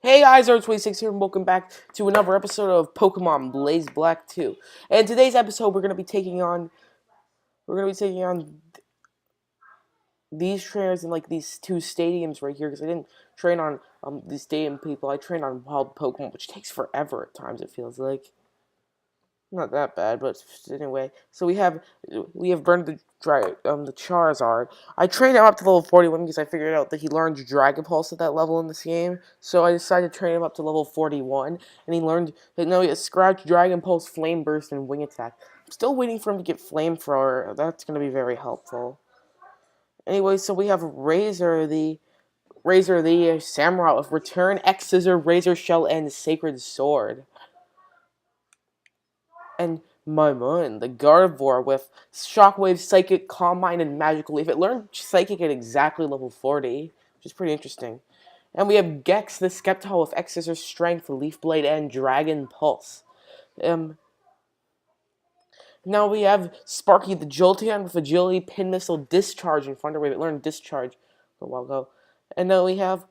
Hey guys, R26 here, and welcome back to another episode of Pokemon Blaze Black 2. And today's episode, we're gonna be taking on these trainers in like these two stadiums right here because I didn't train on these stadium people. I trained on wild Pokemon, which takes forever at times. It feels like. Not that bad, but anyway. So we have burned the Charizard. I trained him up to level 41 because I figured out that he learned Dragon Pulse at that level in this game. So I decided to train him up to level 41, and he learned that no, he has Scratch, Dragon Pulse, Flame Burst, and Wing Attack. I'm still waiting for him to get Flamethrower. That's gonna be very helpful. Anyway, so we have Razor the Samurai with Return, X Scissor, Razor Shell, and Sacred Sword. And my mind, the Gardevoir with Shockwave, Psychic, Calm Mind, and Magical Leaf. It learned Psychic at exactly level 40, which is pretty interesting. And we have Gex, the Skeptile with X Scissor, Strength, Leaf Blade, and Dragon Pulse. Um, Now we have Sparky, the Jolteon with Agility, Pin Missile, Discharge, and Thunder Wave. It learned Discharge a while ago. And then we have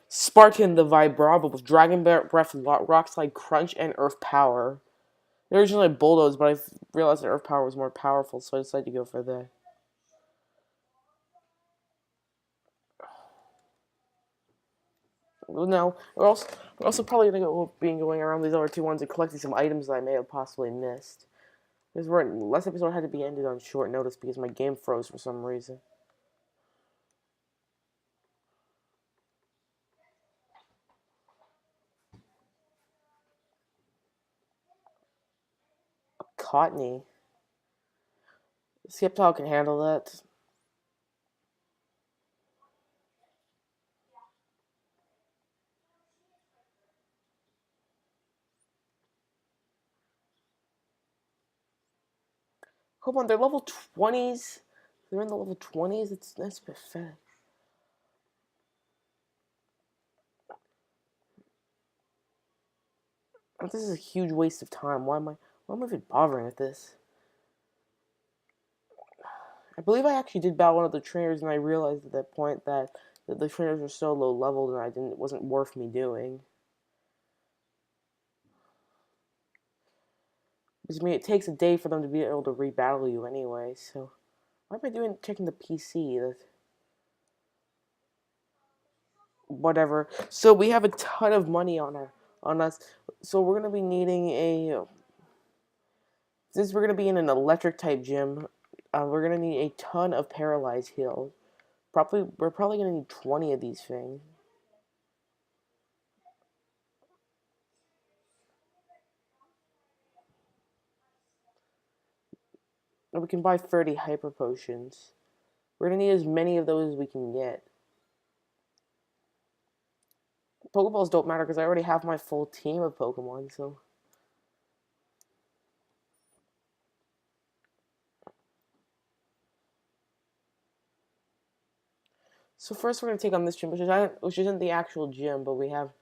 Sparkin, the Vibrava with Dragon Breath, Rock Slide, Crunch, and Earth Power. They originally had Bulldoze, but I realized that Earth Power was more powerful, so I decided to go for that. Well, now, we're also probably going around these other two ones and collecting some items that I may have possibly missed. Last episode had to be ended on short notice because my game froze for some reason. Cottony. Skeptile can handle that. Come on, they're level 20s. They're in the level 20s. That's pathetic. This is a huge waste of time. Why am I even bothering with this? I believe I actually did battle one of the trainers, and I realized at that point that the trainers were so low leveled, and it wasn't worth me doing. Because I mean, it takes a day for them to be able to rebattle you anyway. So why am I doing checking the PC? Whatever. So we have a ton of money on us. So we're gonna be needing since we're gonna be in an electric type gym. We're gonna need a ton of paralyzed heals. We're probably gonna need 20 of these things. And we can buy 30 hyper potions. We're gonna need as many of those as we can get. Pokeballs don't matter because I already have my full team of Pokemon, so. So first we're gonna take on this gym, which isn't the actual gym, but we have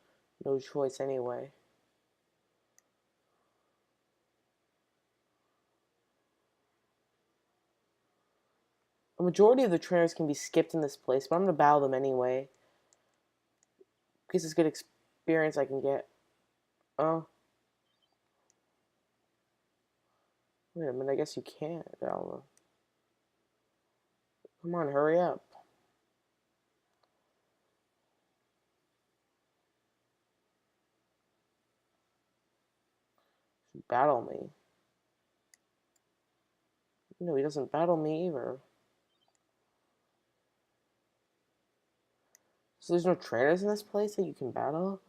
no choice anyway. A majority of the trainers can be skipped in this place, but I'm gonna battle them anyway. Because it's good experience I can get. Oh. Wait a minute, I guess you can't. Come on, hurry up. Battle me. No, he doesn't battle me either. So there's no trainers in this place that you can battle?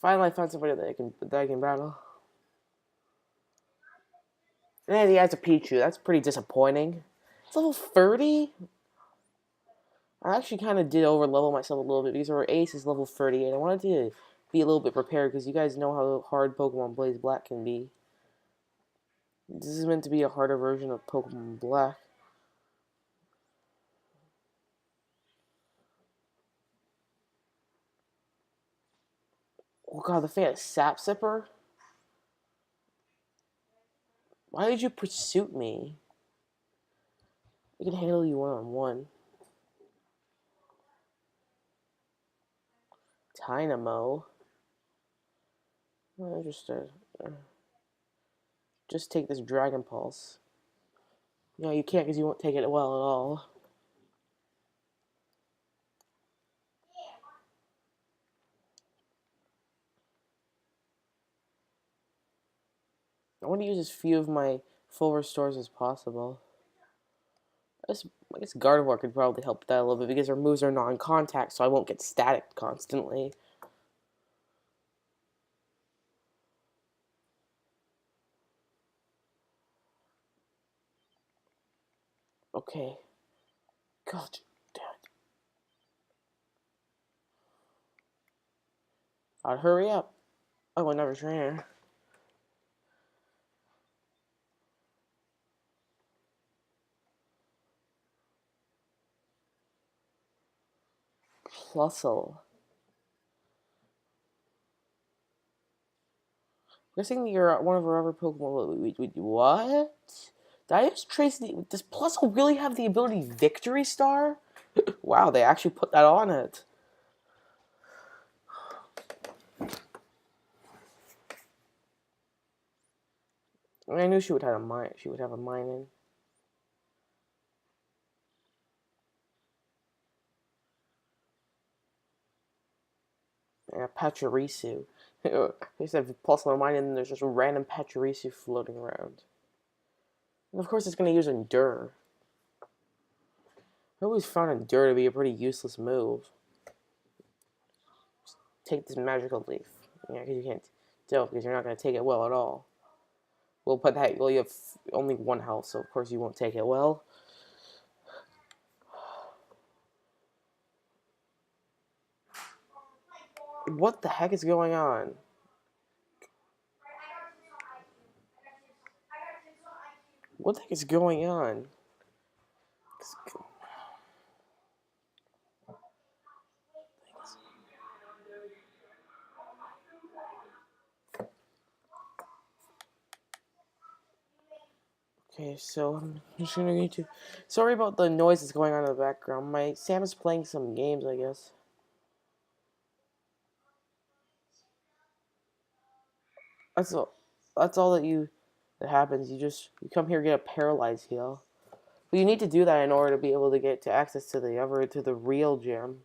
Finally, I found somebody that I can battle. And he has a Pichu. That's pretty disappointing. It's level 30? I actually kind of did over level myself a little bit because our ace is level 38. I wanted to be a little bit prepared because you guys know how hard Pokemon Blaze Black can be. This is meant to be a harder version of Pokemon Black. Oh god, the thing is Sap Sipper? Why did you pursue me? It can handle you one-on-one. Dynamo. Just take this Dragon Pulse. No, you can't because you won't take it well at all. I want to use as few of my full restores as possible. I guess Gardevoir could probably help that a little bit because her moves are non-contact, so I won't get static constantly. Okay. God damn it. God, hurry up. Oh, another trainer. Plusle. Guessing you're one of our other Pokemon. What? Did I just trace the... Does Plusle really have the ability Victory Star? Wow, they actually put that on it. I mean, I knew she would have a mine. She would have a mine in. Yeah, Pachirisu. They said Plusle mine, and there's just a random Pachirisu floating around. And of course, it's going to use Endure. I always found Endure to be a pretty useless move. Just take this magical leaf. Yeah, because you can't do it because you're not going to take it well at all. Well, you have only one health, so of course you won't take it well. What the heck is going on? What the heck is going on? Okay, so I'm just gonna need to... Sorry about the noise that's going on in the background. Sam is playing some games, I guess. That's all. That's all that happens. You come here, get a paralyzed heal. But you need to do that in order to be able to get to access to the real gym.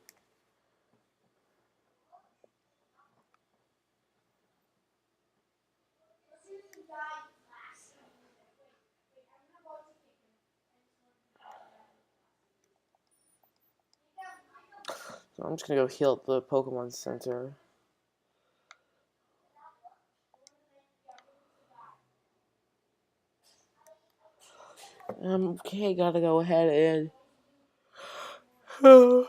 So I'm just gonna go heal at the Pokemon Center. Okay, gotta go ahead and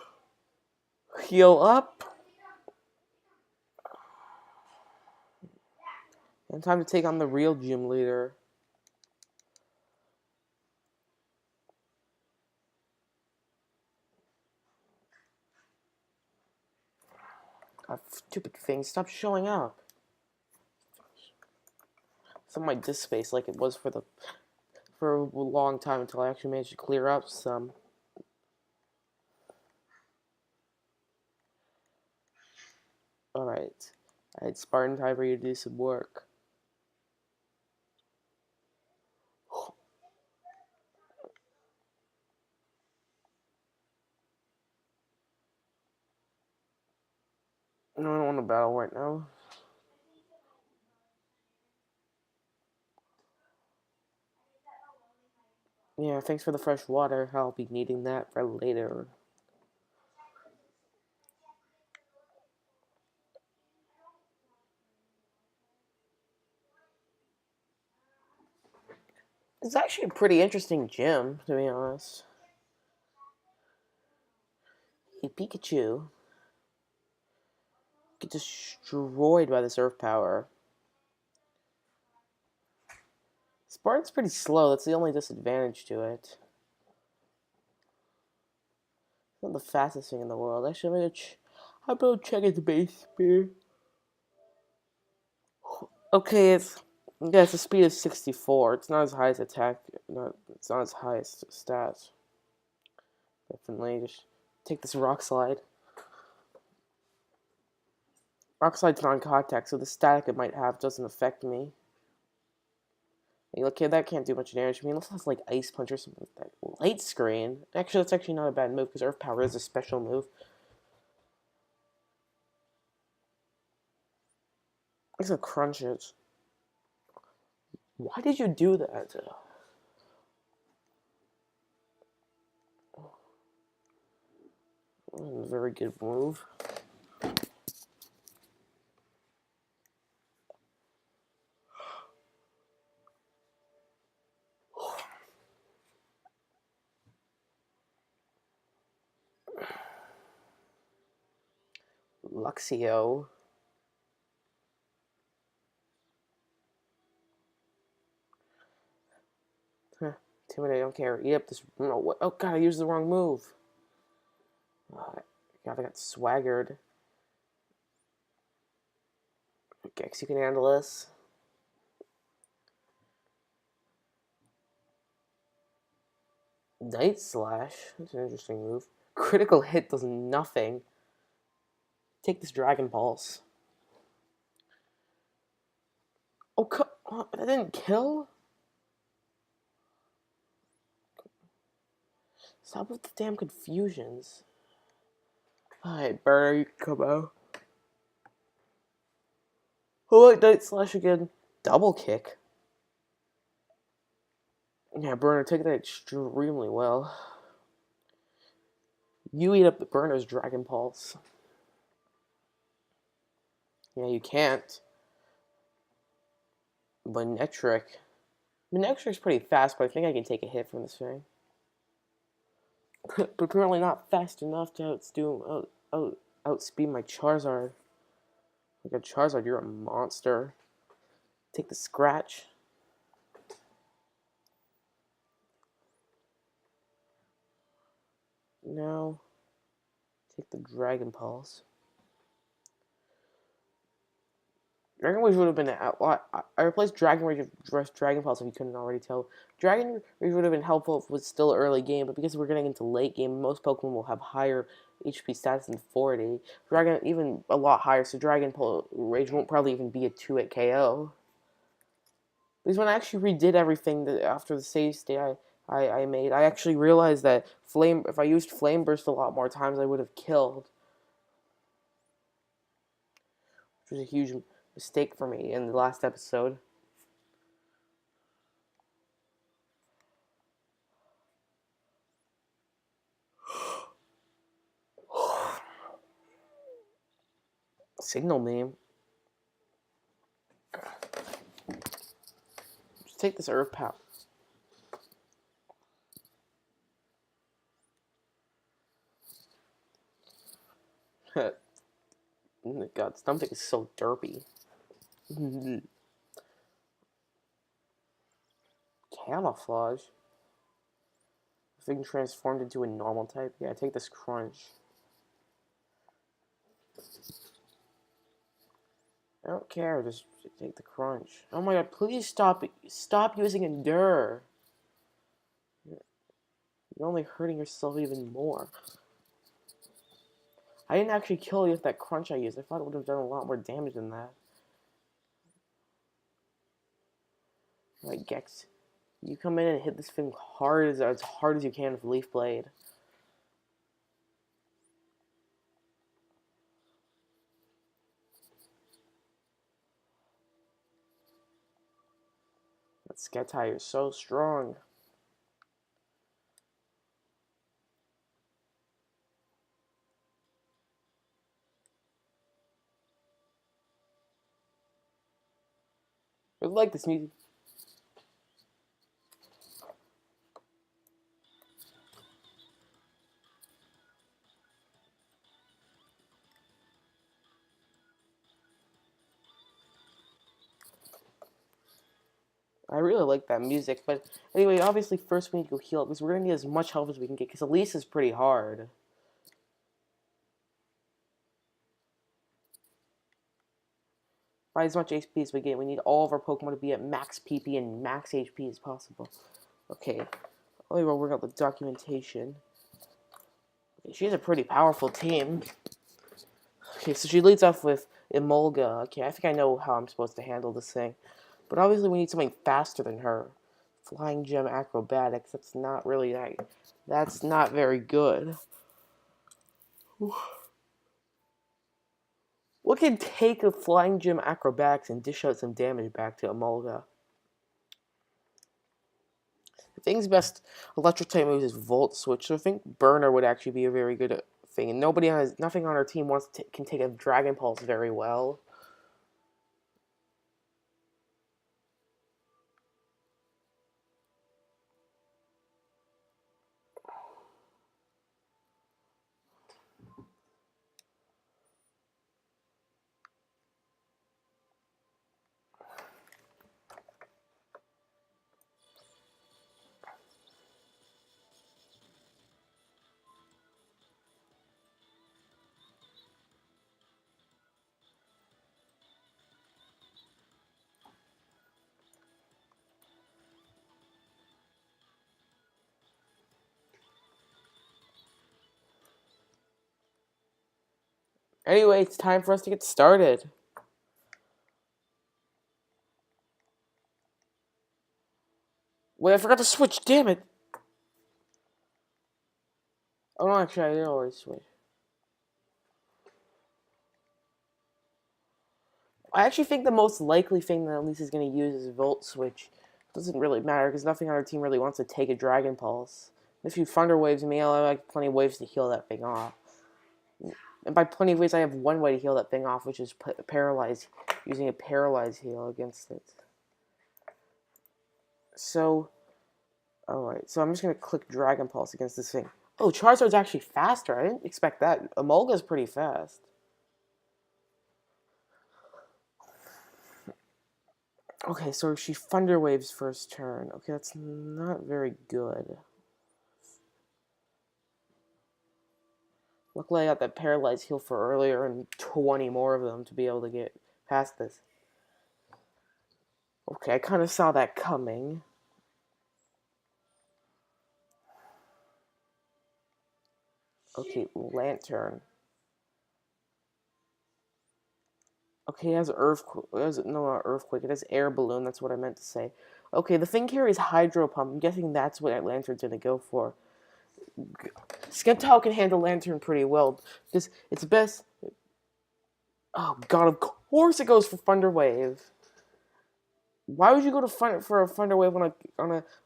heal up. And time to take on the real gym leader. God, stupid thing, stop showing up. Some of my disk space like it was for a long time until I actually managed to clear up some. Alright. I had Spartan time for you to do some work. No, I don't want to battle right now. Yeah, thanks for the fresh water. I'll be needing that for later. It's actually a pretty interesting gym, to be honest. Hey, Pikachu. Get destroyed by this earth power. Spartan's pretty slow, that's the only disadvantage to it. It's not the fastest thing in the world. Actually, how about check its base speed? Okay, it's a speed of 64. It's not as high as attack. It's not as high as stats. Definitely just take this rock slide. Rock slide's non-contact, so the static it might have doesn't affect me. Hey, look, kid, that can't do much damage to me unless it's like Ice Punch or something like that. Light Screen? Actually, that's actually not a bad move because Earth Power is a special move. It's a crunches. Why did you do that? Very good move. Luxio. Huh. Intimidate, I don't care. Yep, this. No, what? Oh, God, I used the wrong move. God, I got swaggered. Gex, you can handle this. Night Slash. That's an interesting move. Critical hit does nothing. Take this Dragon Pulse. Oh, that didn't kill? Stop with the damn confusions. Alright, Burner, you can come out. Oh, wait, Night Slash again. Double kick. Yeah, Burner, take that extremely well. You eat up the Burner's Dragon Pulse. Yeah, you can't. Manectric. Manectric's pretty fast, but I think I can take a hit from this thing. But apparently not fast enough to outspeed my Charizard. Like a Charizard, you're a monster. Take the scratch. Now, take the Dragon Pulse. Dragon Rage would have been a lot. I replaced Dragon Rage with Dragon Pulse if you couldn't already tell. Dragon Rage would have been helpful if it was still early game, but because we're getting into late game, most Pokemon will have higher HP stats than 40. Dragon, even a lot higher, so Dragon Rage won't probably even be a 2-hit KO. Because when I actually redid everything after the save state I made, I actually realized that if I used Flame Burst a lot more times, I would have killed. Which was a huge mistake for me in the last episode. Signal Beam. Just take this Earth Power. God, Stumping is so derpy. Camouflage? Thing transformed into a normal type? Yeah, take this Crunch. I don't care, just take the Crunch. Oh my god, please stop using Endure. You're only hurting yourself even more. I didn't actually kill you with that Crunch I used. I thought it would have done a lot more damage than that. Alright, Gex. You come in and hit this thing as hard as you can with Leaf Blade. That Sketai is so strong. I like this music. I really like that music, but anyway, obviously first we need to go heal up, because we're going to need as much health as we can get, because Elise is pretty hard. By as much HP as we get, we need all of our Pokemon to be at max PP and max HP as possible. Okay, let me work out the documentation. She has a pretty powerful team. Okay, so she leads off with Emolga. Okay, I think I know how I'm supposed to handle this thing. But obviously we need something faster than her. Flying Gem Acrobatics, that's not really that's not very good. What can take a Flying Gem Acrobatics and dish out some damage back to Emolga? I think his best electric type move is Volt Switch, so I think Burner would actually be a very good thing. And nothing on our team can take a Dragon Pulse very well. Anyway, it's time for us to get started. Wait, I forgot to switch, damn it! Oh no, actually, I did already switch. I actually think the most likely thing that Elise is going to use is Volt Switch. It doesn't really matter, because nothing on our team really wants to take a Dragon Pulse. If you Thunder Waves me, I'll have like plenty of waves to heal that thing off. And by plenty of ways, I have one way to heal that thing off, which is Paralyze, using a Paralyze heal against it. So, alright, so I'm just going to click Dragon Pulse against this thing. Oh, Charizard's actually faster. I didn't expect that. Emolga's pretty fast. Okay, so she Thunder Waves first turn. Okay, that's not very good. Luckily I got that Paralyze heal for earlier and 20 more of them to be able to get past this. Okay, I kind of saw that coming. Okay, Lantern. Okay, it has Earthquake. No, not Earthquake. It has Air Balloon. That's what I meant to say. Okay, the thing here is Hydro Pump. I'm guessing that's what Lantern's going to go for. Sceptile can handle Lantern pretty well. Because it's best... Oh god, of course it goes for Thunder Wave. Why would you go for a Thunder Wave on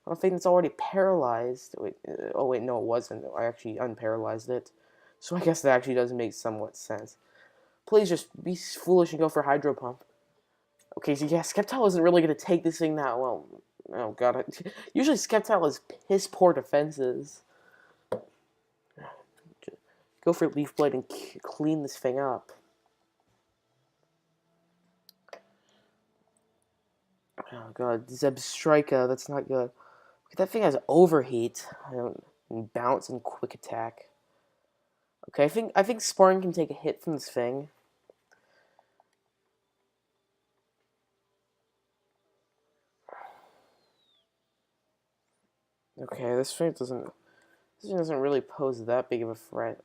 a thing that's already paralyzed? Wait, oh wait, no, it wasn't. I actually unparalyzed it. So I guess that actually does make somewhat sense. Please just be foolish and go for Hydro Pump. Okay, so yeah, Sceptile isn't really going to take this thing that well. Oh god. Usually Sceptile has piss poor defenses. Go for Leaf Blade and clean this thing up. Oh god, Zebstrika, that's not good. Okay, that thing has Overheat, and Bounce and Quick Attack. Okay, I think Sparring can take a hit from this thing. Okay, this thing doesn't really pose that big of a threat.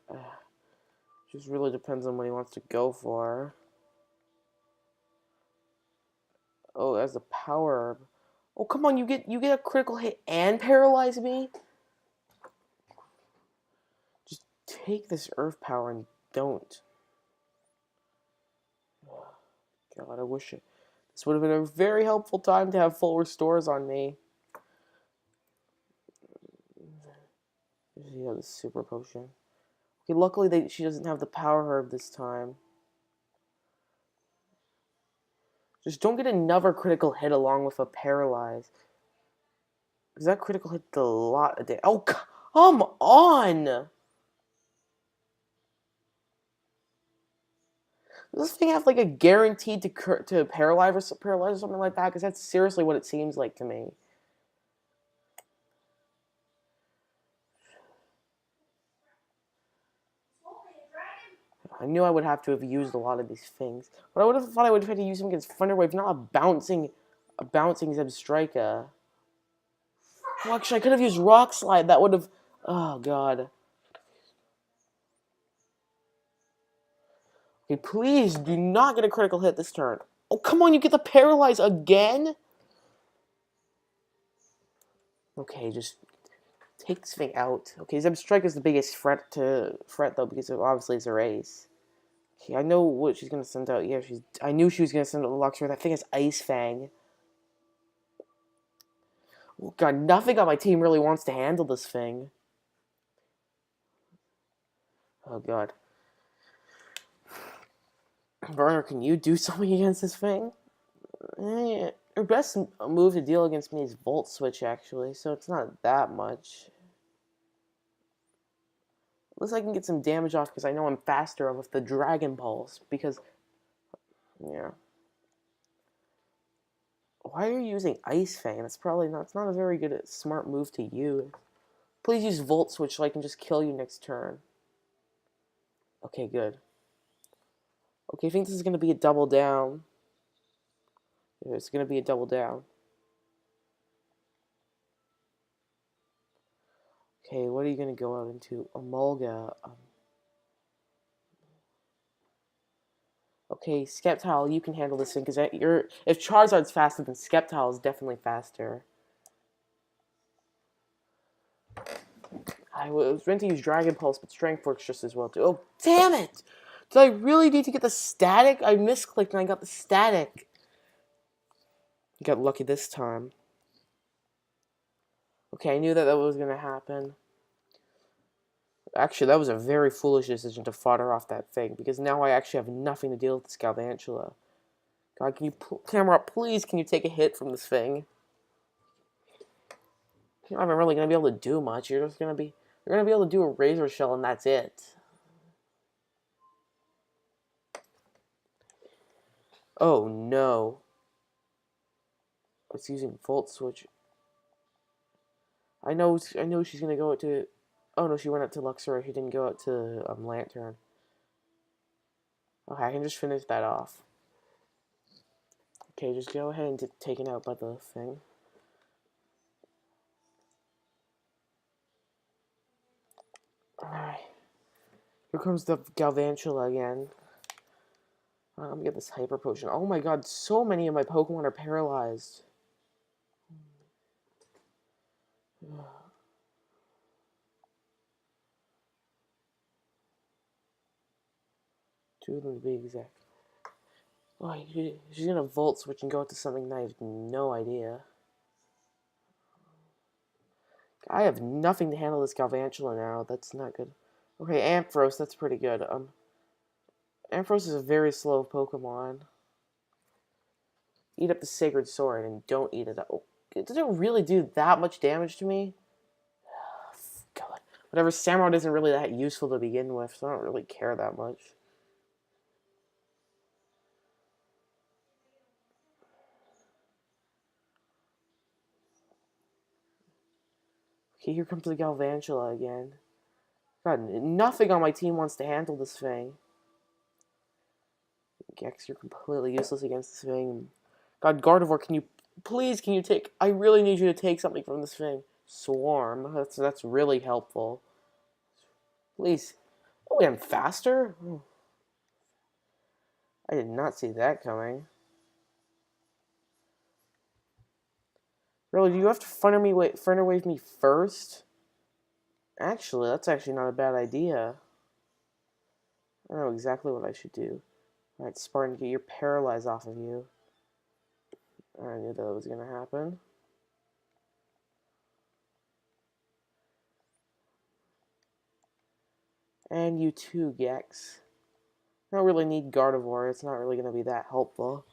Just really depends on what he wants to go for. Oh, that's a power herb. Oh, come on, you get a critical hit and paralyze me? Just take this earth power and don't. God, I wish this would have been a very helpful time to have full restores on me. Yeah, the super potion. Okay, luckily she doesn't have the power herb this time. Just don't get another critical hit along with a paralyze. Because that critical hit did a lot of damage. Oh, come on! Does this thing have like a guaranteed to paralyze or something like that? Because that's seriously what it seems like to me. I knew I would have to have used a lot of these things. But I would have thought I would have had to use them against Thunder Wave, not a bouncing Zebstrika. Well, actually, I could have used Rock Slide. That would have... Oh, God. Okay, please do not get a critical hit this turn. Oh, come on, you get the paralyze again? Okay, just take this thing out. Okay, Zeb Strike is the biggest threat though, because obviously it's a race. Okay, I know what she's gonna send out. Yeah, I knew she was gonna send out the Luxray. That thing is Ice Fang. Oh, God, nothing on my team really wants to handle this thing. Oh God. Werner, can you do something against this thing? Her best move to deal against me is Volt Switch, actually, so it's not that much. At least I can get some damage off because I know I'm faster with the Dragon Pulse, because, yeah. Why are you using Ice Fang? It's not a very good, smart move to use. Please use Volt Switch so I can just kill you next turn. Okay, good. Okay, I think this is going to be a double down. It's going to be a double down. Okay, what are you going to go out into? Emolga. Okay, Sceptile, you can handle this thing, because if Charizard's faster, then Sceptile is definitely faster. I was meant to use Dragon Pulse, but Strength works just as well, too. Oh, damn it! Did I really need to get the static? I misclicked and I got the static. Got lucky this time. Okay, I knew that was going to happen. Actually, that was a very foolish decision to fodder off that thing, because now I actually have nothing to deal with this Galvantula. God, can you, camera, please, can you take a hit from this thing? You're not even really going to be able to do much. You're going to be able to do a Razor Shell, and that's it. Oh, no. It's using Volt Switch. I know she's going to go out to... Oh, no, she went out to Luxray. She didn't go out to Lantern. Okay, I can just finish that off. Okay, just go ahead and get taken out by the thing. Alright. Here comes the Galvantula again. Let me get this Hyper Potion. Oh my god, so many of my Pokemon are paralyzed. Two of them to be exact. Oh, she's gonna Volt Switch and go out to something that I have no idea. I have nothing to handle this Galvantula now. That's not good. Okay, Ampharos, that's pretty good. Ampharos is a very slow Pokemon. Eat up the Sacred Sword and don't eat it up. Oh, it doesn't really do that much damage to me. God. Whatever, Samurott isn't really that useful to begin with, so I don't really care that much. Okay, here comes the Galvantula again. God, nothing on my team wants to handle this thing. Gex, you're completely useless against this thing. God, Gardevoir, can you take... I really need you to take something from this thing. Swarm, that's really helpful. Please. Oh, I'm faster? I did not see that coming. Really, do you have to Thunder Wave me first? Actually, that's actually not a bad idea. I know exactly what I should do. Alright, Spartan, get your Paralyze off of you. I knew that was going to happen. And you too, Gex. I don't really need Gardevoir. It's not really going to be that helpful.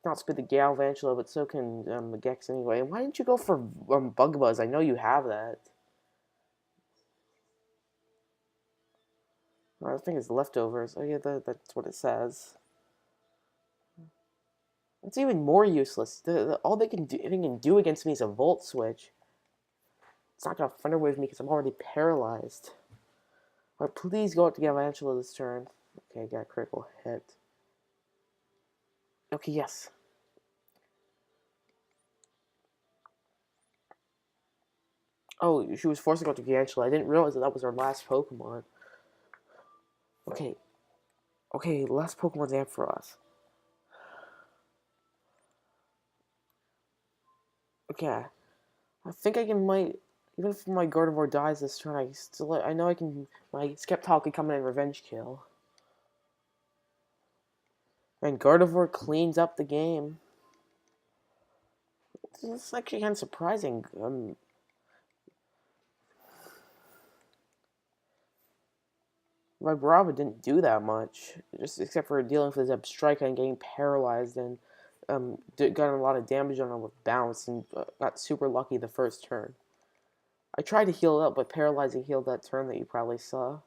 Not speed the Galvantula, but so can Gex anyway. And why didn't you go for Bug Buzz? I know you have that. I think it's leftovers. Oh yeah, that's what it says. It's even more useless. All they can do against me is a Volt Switch. It's not gonna Thunder Wave me because I'm already paralyzed. Alright, please go out to Galvantula this turn. Okay, got a critical hit. Okay, yes. Oh, she was forced to go to Galvantula. I didn't realize that was our last Pokemon. Okay, Okay, last Pokemon's Ampharos. Okay, I think I might. Even if my Gardevoir dies this turn, I know I can. My Skeptile can come in and revenge kill. And Gardevoir cleans up the game. This is actually kind of surprising. My Brava didn't do that much, just except for dealing with his Zebstrika and getting paralyzed, and got a lot of damage on him with Bounce, and got super lucky the first turn. I tried to heal it up, but paralyzing healed that turn that you probably saw.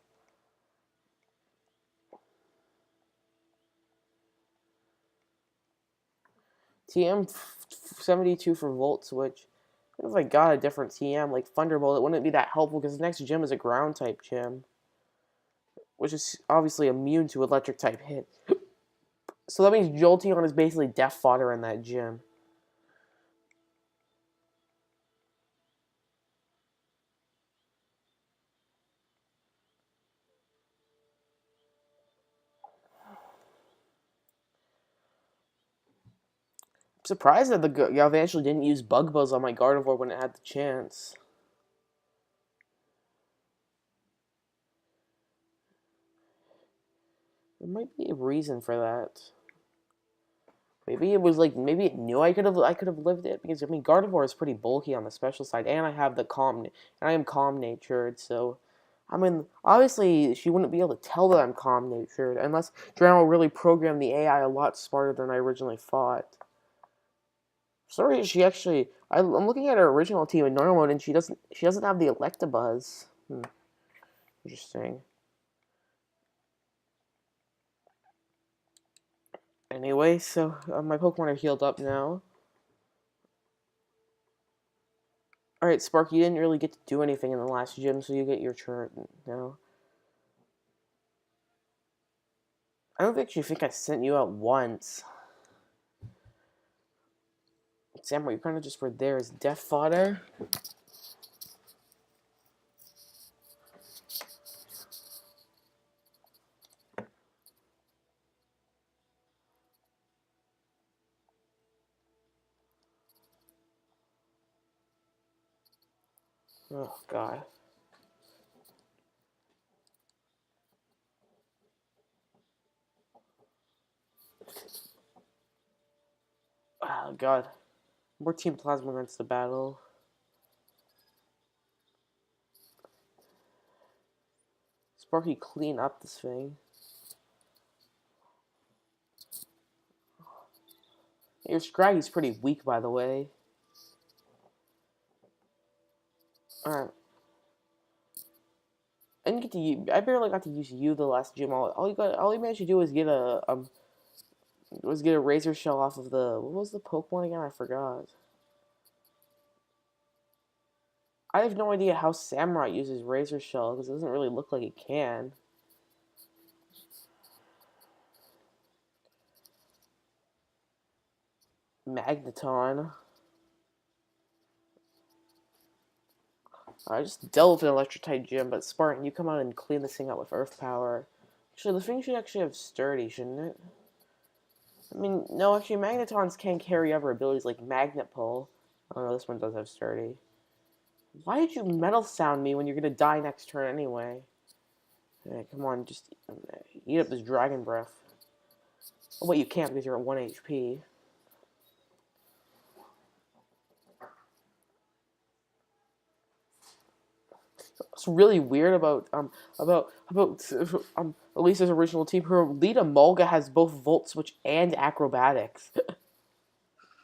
TM 72 for Volt Switch. If I got a different TM like Thunderbolt, it wouldn't be that helpful because the next gym is a ground type gym, which is obviously immune to electric type hit. So that means Jolteon is basically death fodder in that gym. I'm surprised that the Galvantula didn't use Bug Buzz on my Gardevoir when it had the chance. There might be a reason for that. Maybe it was like maybe it knew I could have lived it because I mean Gardevoir is pretty bulky on the special side, and I have the and I am calm natured, so I mean obviously she wouldn't be able to tell that I'm calm natured unless Drano really programmed the AI a lot smarter than I originally thought. Sorry, she actually I'm looking at her original team in normal mode and she doesn't have the Electabuzz. Interesting. Anyway, so my Pokemon are healed up now. Alright, Spark, you didn't really get to do anything in the last gym, so you get your turn now. I don't actually think I sent you out once. Samurai, you kind of just were there as death fodder. Oh, God. Oh, God. More Team Plasma against the battle. Sparky, clean up this thing. Your Scraggy's pretty weak, by the way. Alright. I didn't get to use, I barely got to use you the last gym. All you managed to do was get a Razor Shell off of the, what was the Pokemon again? I forgot. I have no idea how Samurai uses Razor Shell because it doesn't really look like it can. Magneton. I just dealt with an electric type gym, but Spartan, you come out and clean this thing up with Earth Power. Actually, the thing should actually have Sturdy, shouldn't it? I mean, no, actually, Magnetons can carry other abilities like Magnet Pull. Oh no, this one does have Sturdy. Why did you Metal Sound me when you're gonna die next turn anyway? Hey, come on, just eat up this Dragon Breath. Oh, wait, you can't because you're at 1 HP. What's really weird about Elisa's original team, her lead Emolga has both Volt Switch and Acrobatics.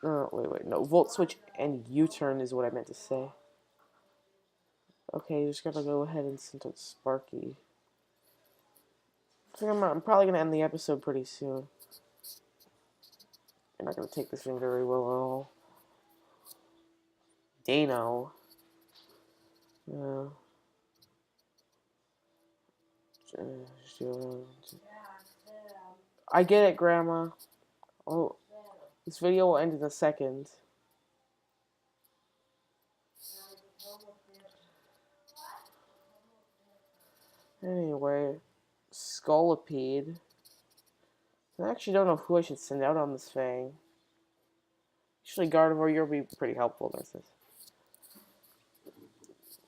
Wait, no, Volt Switch and U-turn is what I meant to say. Okay, just gotta go ahead and send out Sparky. I think I'm probably gonna end the episode pretty soon. You're not gonna take this thing very well at all. Dano. Yeah. I get it, Grandma. Oh, this video will end in a second. Anyway, Scolipede. I actually don't know who I should send out on this Fang. Actually, Gardevoir, you'll be pretty helpful. There's this.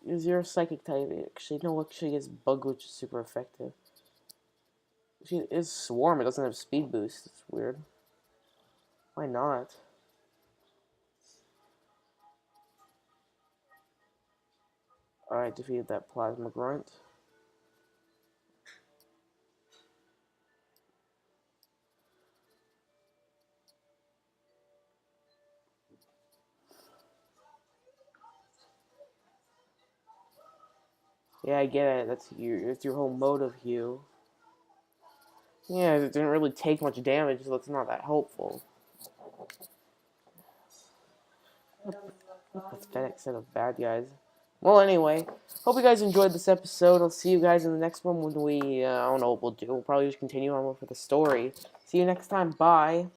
Use your Psychic type. Actually, no, actually, it's Bug, which is super effective. Actually, it's Swarm. It doesn't have Speed Boost. It's weird. Why not? Alright, defeated that Plasma Grunt. Yeah, I get it. That's your whole motive, Hugh. Yeah, it didn't really take much damage, so it's not that helpful. A pathetic set of bad guys. Well, anyway, hope you guys enjoyed this episode. I'll see you guys in the next one when we, I don't know what we'll do. We'll probably just continue on with the story. See you next time. Bye.